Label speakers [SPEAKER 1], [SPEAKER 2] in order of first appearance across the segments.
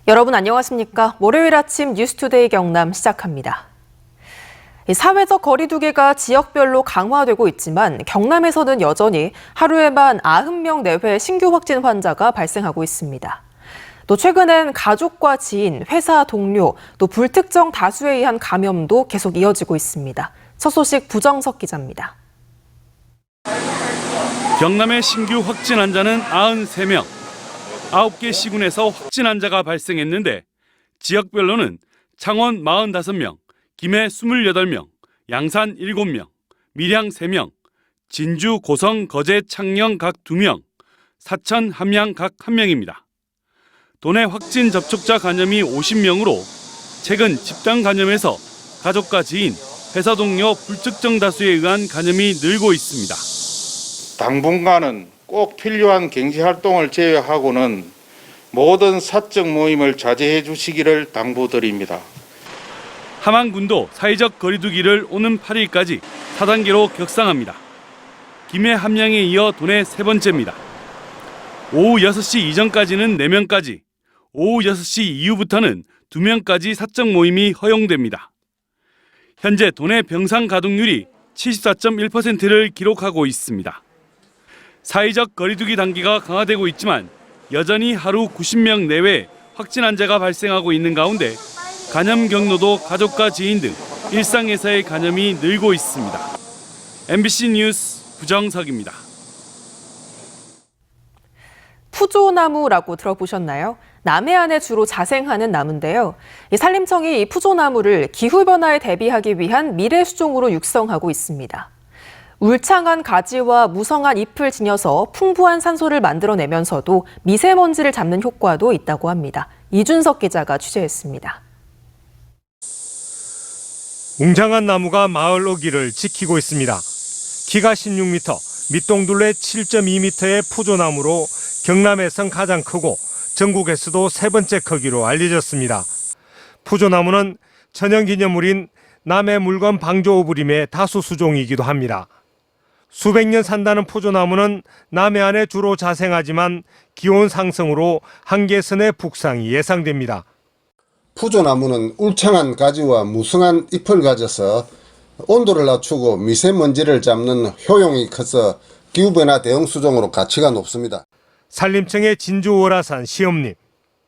[SPEAKER 1] 여러분 안녕하십니까? 월요일 아침 뉴스투데이 경남 시작합니다. 사회적 거리 두기가 지역별로 강화되고 있지만 경남에서는 여전히 하루에만 90명 내외 신규 확진 환자가 발생하고 있습니다. 또 최근엔 가족과 지인, 회사 동료, 또 불특정 다수에 의한 감염도 계속 이어지고 있습니다. 첫 소식 부정석 기자입니다.
[SPEAKER 2] 경남의 신규 확진 환자는 93명. 9개 시군에서 확진 환자가 발생했는데 지역별로는 창원 45명, 김해 28명, 양산 7명, 밀양 3명, 진주, 고성, 거제, 창녕 각 2명, 사천, 함양 각 1명입니다. 도내 확진 접촉자 감염이 50명으로 최근 집단 감염에서 가족과 지인, 회사 동료 불특정 다수에 의한 감염이 늘고 있습니다.
[SPEAKER 3] 당분간은 꼭 필요한 경제활동을 제외하고는 모든 사적 모임을 자제해 주시기를 당부드립니다.
[SPEAKER 2] 함안군도 사회적 거리두기를 오는 8일까지 4단계로 격상합니다. 김해 함양에 이어 도내 세 번째입니다. 오후 6시 이전까지는 4명까지, 오후 6시 이후부터는 2명까지 사적 모임이 허용됩니다. 현재 도내 병상 가동률이 74.1%를 기록하고 있습니다. 사회적 거리두기 단계가 강화되고 있지만 여전히 하루 90명 내외 확진 환자가 발생하고 있는 가운데 감염 경로도 가족과 지인 등 일상에서의 감염이 늘고 있습니다. MBC 뉴스 부정석입니다.
[SPEAKER 1] 푸조나무라고 들어보셨나요? 남해안에 주로 자생하는 나무인데요. 산림청이 이 푸조나무를 기후변화에 대비하기 위한 미래수종으로 육성하고 있습니다. 울창한 가지와 무성한 잎을 지녀서 풍부한 산소를 만들어내면서도 미세먼지를 잡는 효과도 있다고 합니다. 이준석 기자가 취재했습니다.
[SPEAKER 4] 웅장한 나무가 마을 어귀를 지키고 있습니다. 키가 16m, 밑동둘레 7.2m의 푸조나무로 경남에선 가장 크고 전국에서도 세 번째 크기로 알려졌습니다. 푸조나무는 천연기념물인 남해 물건 방조오브림의 다수수종이기도 합니다. 수백 년 산다는 푸조나무는 남해안에 주로 자생하지만 기온 상승으로 한계선의 북상이 예상됩니다.
[SPEAKER 5] 푸조나무는 울창한 가지와 무성한 잎을 가져서 온도를 낮추고 미세먼지를 잡는 효용이 커서 기후변화 대응 수종으로 가치가 높습니다.
[SPEAKER 4] 산림청의 진주오라산 시험림.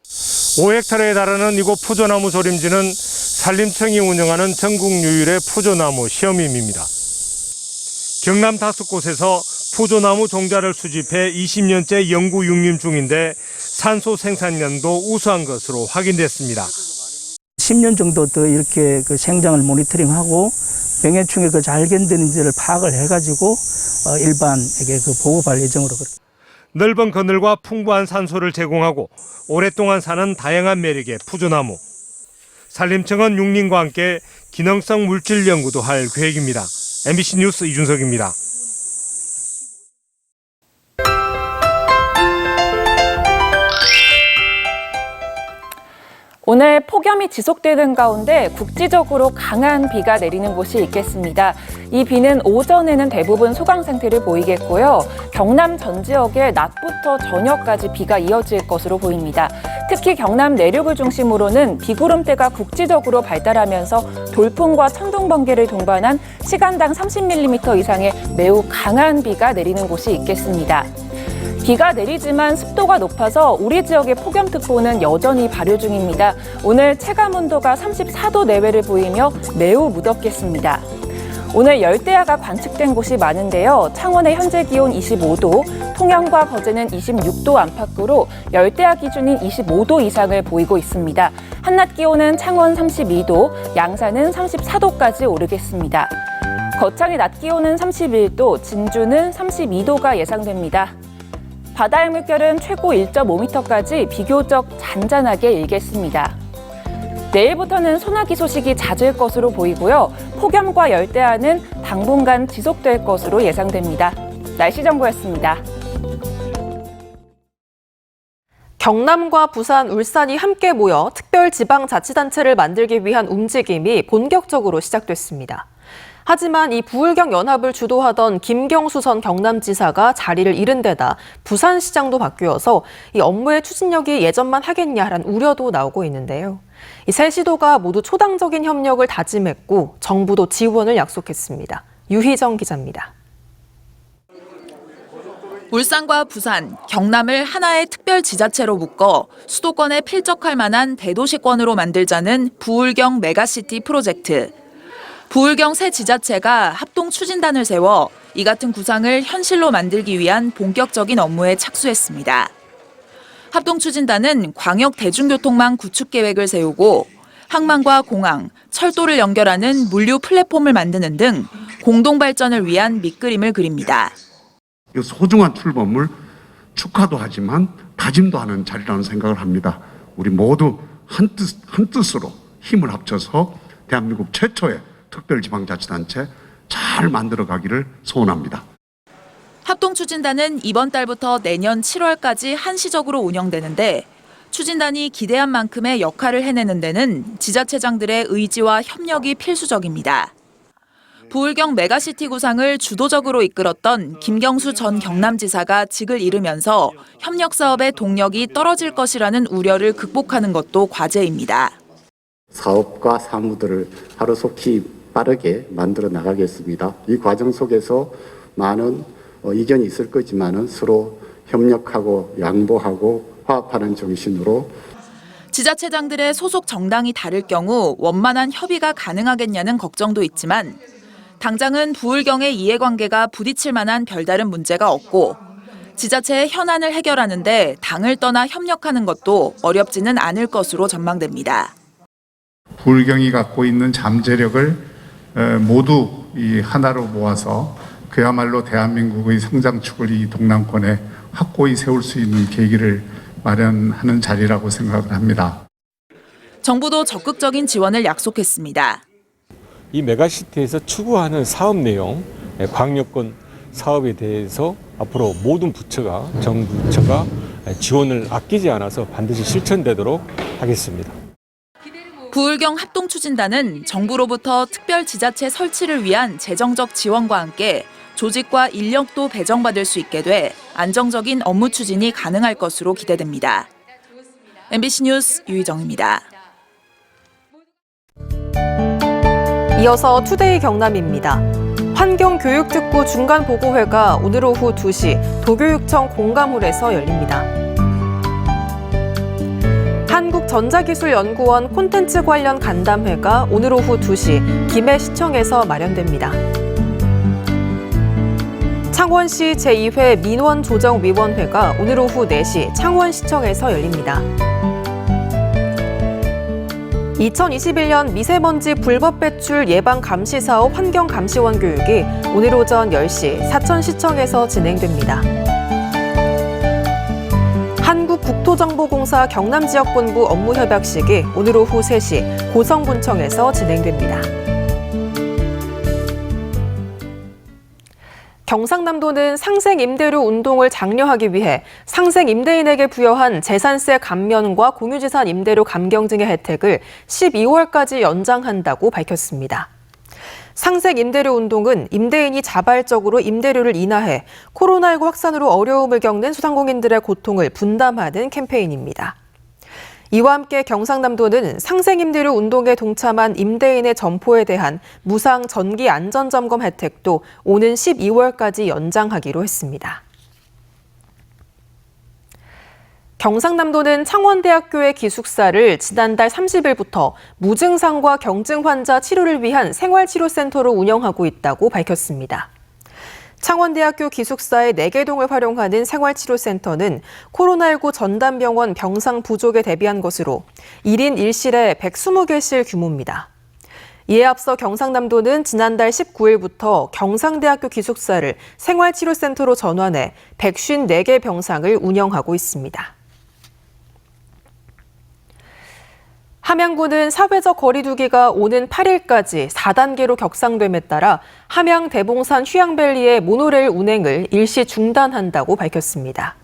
[SPEAKER 4] 5헥타르에 달하는 이곳 푸조나무 조림지는 산림청이 운영하는 전국 유일의 푸조나무 시험임입니다. 경남 5곳에서 푸조나무 종자를 수집해 20년째 연구 융림 중인데 산소 생산량도 우수한 것으로 확인됐습니다.
[SPEAKER 6] 10년 정도 더 이렇게 생장을 모니터링하고 병해충이 잘 견디는지를 파악을 해가지고 일반에게 보급할 예정으로.
[SPEAKER 4] 넓은 그늘과 풍부한 산소를 제공하고 오랫동안 사는 다양한 매력의 푸조나무. 산림청은 융림과 함께 기능성 물질 연구도 할 계획입니다. MBC 뉴스 이준석입니다.
[SPEAKER 7] 오늘 폭염이 지속되는 가운데 국지적으로 강한 비가 내리는 곳이 있겠습니다. 이 비는 오전에는 대부분 소강 상태를 보이겠고요. 경남 전 지역에 낮부터 저녁까지 비가 이어질 것으로 보입니다. 특히 경남 내륙을 중심으로는 비구름대가 국지적으로 발달하면서 돌풍과 천둥, 번개를 동반한 시간당 30mm 이상의 매우 강한 비가 내리는 곳이 있겠습니다. 비가 내리지만 습도가 높아서 우리 지역의 폭염특보는 여전히 발효 중입니다. 오늘 체감온도가 34도 내외를 보이며 매우 무덥겠습니다. 오늘 열대야가 관측된 곳이 많은데요. 창원의 현재 기온 25도, 통영과 거제는 26도 안팎으로 열대야 기준인 25도 이상을 보이고 있습니다. 한낮 기온은 창원 32도, 양산은 34도까지 오르겠습니다. 거창의 낮 기온은 31도, 진주는 32도가 예상됩니다. 바다의 물결은 최고 1.5m까지 비교적 잔잔하게 일겠습니다. 내일부터는 소나기 소식이 잦을 것으로 보이고요. 폭염과 열대야는 당분간 지속될 것으로 예상됩니다. 날씨 정보였습니다.
[SPEAKER 1] 경남과 부산, 울산이 함께 모여 특별지방자치단체를 만들기 위한 움직임이 본격적으로 시작됐습니다. 하지만 이 부울경 연합을 주도하던 김경수 전 경남지사가 자리를 잃은 데다 부산시장도 바뀌어서 이 업무의 추진력이 예전만 하겠냐라는 우려도 나오고 있는데요. 이 세 시도가 모두 초당적인 협력을 다짐했고 정부도 지원을 약속했습니다. 유희정 기자입니다.
[SPEAKER 8] 울산과 부산, 경남을 하나의 특별지자체로 묶어 수도권에 필적할 만한 대도시권으로 만들자는 부울경 메가시티 프로젝트. 부울경 새 지자체가 합동추진단을 세워 이 같은 구상을 현실로 만들기 위한 본격적인 업무에 착수했습니다. 합동추진단은 광역 대중교통망 구축 계획을 세우고 항만과 공항, 철도를 연결하는 물류 플랫폼을 만드는 등 공동 발전을 위한 밑그림을 그립니다.
[SPEAKER 9] 소중한 출범을 축하도 하지만 다짐도 하는 자리라는 생각을 합니다. 우리 모두 한 뜻으로 힘을 합쳐서 대한민국 최초의 특별지방자치단체 잘 만들어가기를 소원합니다.
[SPEAKER 8] 합동추진단은 이번 달부터 내년 7월까지 한시적으로 운영되는데 추진단이 기대한 만큼의 역할을 해내는 데는 지자체장들의 의지와 협력이 필수적입니다. 부울경 메가시티 구상을 주도적으로 이끌었던 김경수 전 경남지사가 직을 잃으면서 협력 사업의 동력이 떨어질 것이라는 우려를 극복하는 것도 과제입니다.
[SPEAKER 10] 사업과 사무들을 하루속히 빠르게 만들어 나가겠습니다. 이 과정 속에서 많은 이견이 있을 거지만은 서로 협력하고 양보하고 화합하는 정신으로
[SPEAKER 8] 지자체장들의 소속 정당이 다를 경우 원만한 협의가 가능하겠냐는 걱정도 있지만 당장은 부울경의 이해관계가 부딪힐 만한 별다른 문제가 없고 지자체의 현안을 해결하는데 당을 떠나 협력하는 것도 어렵지는 않을 것으로 전망됩니다.
[SPEAKER 11] 부울경이 갖고 있는 잠재력을 모두 이 하나로 모아서 그야말로 대한민국의 성장축을 이 동남권에 확고히 세울 수 있는 계기를 마련하는 자리라고 생각을 합니다.
[SPEAKER 8] 정부도 적극적인 지원을 약속했습니다.
[SPEAKER 12] 이 메가시티에서 추구하는 사업 내용, 광역권 사업에 대해서 앞으로 모든 부처가, 정부 부처가 지원을 아끼지 않아서 반드시 실천되도록 하겠습니다.
[SPEAKER 8] 부울경 합동추진단은 정부로부터 특별지자체 설치를 위한 재정적 지원과 함께 조직과 인력도 배정받을 수 있게 돼 안정적인 업무 추진이 가능할 것으로 기대됩니다. MBC 뉴스 유희정입니다.
[SPEAKER 1] 이어서 투데이 경남입니다. 환경교육특구 중간보고회가 오늘 오후 2시 도교육청 공감홀에서 열립니다. 한국전자기술연구원 콘텐츠 관련 간담회가 오늘 오후 2시 김해시청에서 마련됩니다. 창원시 제2회 민원조정위원회가 오늘 오후 4시 창원시청에서 열립니다. 2021년 미세먼지 불법 배출 예방 감시 사업 환경감시원 교육이 오늘 오전 10시 사천시청에서 진행됩니다. 한국국토정보공사 경남지역본부 업무협약식이 오늘 오후 3시 고성군청에서 진행됩니다. 경상남도는 상생임대료 운동을 장려하기 위해 상생임대인에게 부여한 재산세 감면과 공유資産 임대료 감경 등의 혜택을 12월까지 연장한다고 밝혔습니다. 상생임대료 운동은 임대인이 자발적으로 임대료를 인하해 코로나19 확산으로 어려움을 겪는 소상공인들의 고통을 분담하는 캠페인입니다. 이와 함께 경상남도는 상생임대료 운동에 동참한 임대인의 점포에 대한 무상 전기 안전점검 혜택도 오는 12월까지 연장하기로 했습니다. 경상남도는 창원대학교의 기숙사를 지난달 30일부터 무증상과 경증 환자 치료를 위한 생활치료센터로 운영하고 있다고 밝혔습니다. 창원대학교 기숙사의 4개 동을 활용하는 생활치료센터는 코로나19 전담병원 병상 부족에 대비한 것으로 1인 1실에 120개실 규모입니다. 이에 앞서 경상남도는 지난달 19일부터 경상대학교 기숙사를 생활치료센터로 전환해 154개 병상을 운영하고 있습니다. 함양구는 사회적 거리두기가 오는 8일까지 4단계로 격상됨에 따라 함양 대봉산 휴양밸리의 모노레일 운행을 일시 중단한다고 밝혔습니다.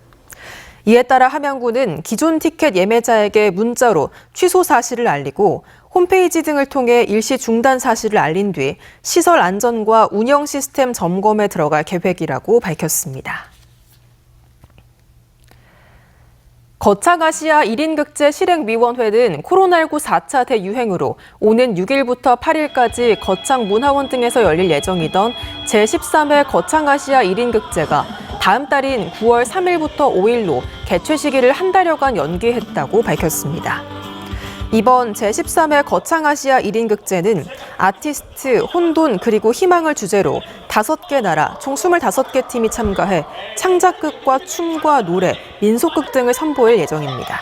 [SPEAKER 1] 이에 따라 함양구는 기존 티켓 예매자에게 문자로 취소 사실을 알리고 홈페이지 등을 통해 일시 중단 사실을 알린 뒤 시설 안전과 운영 시스템 점검에 들어갈 계획이라고 밝혔습니다. 거창아시아 1인 극제 실행위원회는 코로나19 4차 대유행으로 오는 6일부터 8일까지 거창문화원 등에서 열릴 예정이던 제13회 거창아시아 1인 극제가 다음 달인 9월 3일부터 5일로 개최 시기를 한 달여간 연기했다고 밝혔습니다. 이번 제13회 거창아시아 1인 극제는 아티스트, 혼돈 그리고 희망을 주제로 5개 나라 총 25개 팀이 참가해 창작극과 춤과 노래, 민속극 등을 선보일 예정입니다.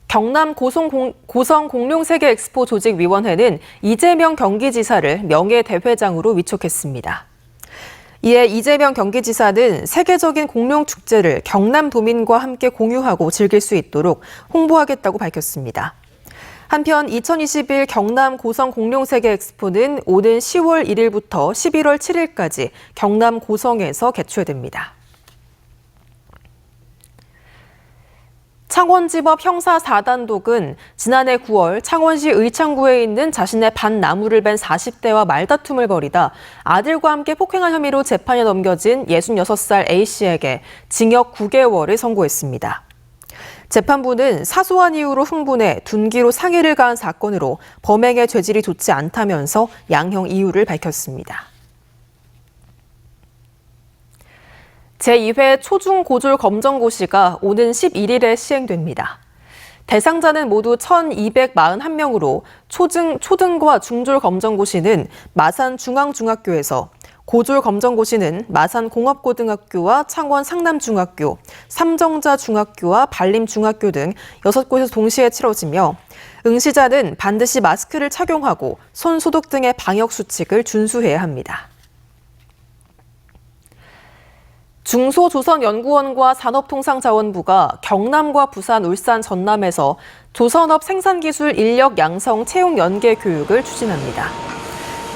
[SPEAKER 1] 경남 고성 공룡세계 엑스포 조직위원회는 이재명 경기지사를 명예대회장으로 위촉했습니다. 이에 이재명 경기지사는 세계적인 공룡축제를 경남도민과 함께 공유하고 즐길 수 있도록 홍보하겠다고 밝혔습니다. 한편 2021 경남 고성 공룡세계 엑스포는 오는 10월 1일부터 11월 7일까지 경남 고성에서 개최됩니다. 창원지법 형사 4단독은 지난해 9월 창원시 의창구에 있는 자신의 반 나무를 벤 40대와 말다툼을 벌이다 아들과 함께 폭행한 혐의로 재판에 넘겨진 66살 A씨에게 징역 9개월을 선고했습니다. 재판부는 사소한 이유로 흥분해 둔기로 상해를 가한 사건으로 범행의 죄질이 좋지 않다면서 양형 이유를 밝혔습니다. 제2회 초중고졸 검정고시가 오는 11일에 시행됩니다. 대상자는 모두 1,241명으로 초등과 중졸 검정고시는 마산 중앙중학교에서, 고졸 검정고시는 마산 공업고등학교와 창원 상남중학교, 삼정자 중학교와 발림중학교 등 6곳에서 동시에 치러지며 응시자는 반드시 마스크를 착용하고 손 소독 등의 방역 수칙을 준수해야 합니다. 중소조선연구원과 산업통상자원부가 경남과 부산, 울산, 전남에서 조선업 생산기술 인력 양성 채용 연계 교육을 추진합니다.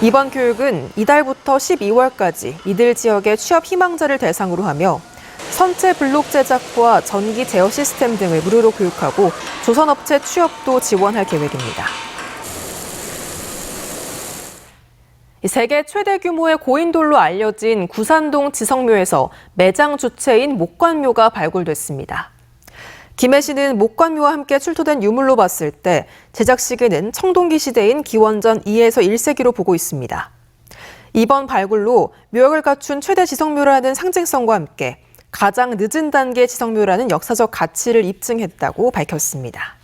[SPEAKER 1] 이번 교육은 이달부터 12월까지 이들 지역의 취업 희망자를 대상으로 하며 선체 블록 제작과 전기 제어 시스템 등을 무료로 교육하고 조선업체 취업도 지원할 계획입니다. 세계 최대 규모의 고인돌로 알려진 구산동 지성묘에서 매장 주체인 목관묘가 발굴됐습니다. 김해 씨는 목관묘와 함께 출토된 유물로 봤을 때 제작 시기는 청동기 시대인 기원전 2에서 1세기로 보고 있습니다. 이번 발굴로 묘역을 갖춘 최대 지성묘라는 상징성과 함께 가장 늦은 단계의 지성묘라는 역사적 가치를 입증했다고 밝혔습니다.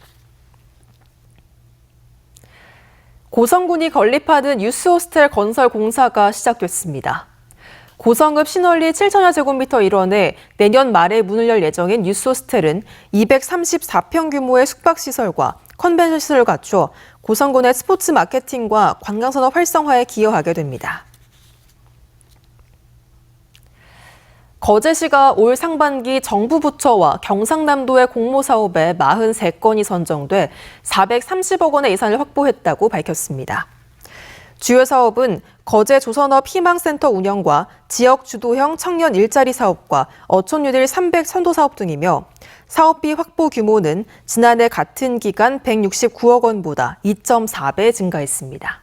[SPEAKER 1] 고성군이 건립하는 유스호스텔 건설 공사가 시작됐습니다. 고성읍 신월리 7천여 제곱미터 일원에 내년 말에 문을 열 예정인 유스호스텔은 234평 규모의 숙박시설과 컨벤션 시설을 갖춰 고성군의 스포츠 마케팅과 관광산업 활성화에 기여하게 됩니다. 거제시가 올 상반기 정부 부처와 경상남도의 공모사업에 43건이 선정돼 430억 원의 예산을 확보했다고 밝혔습니다. 주요 사업은 거제 조선업 희망센터 운영과 지역 주도형 청년 일자리 사업과 어촌 뉴딜 300 선도 사업 등이며 사업비 확보 규모는 지난해 같은 기간 169억 원보다 2.4배 증가했습니다.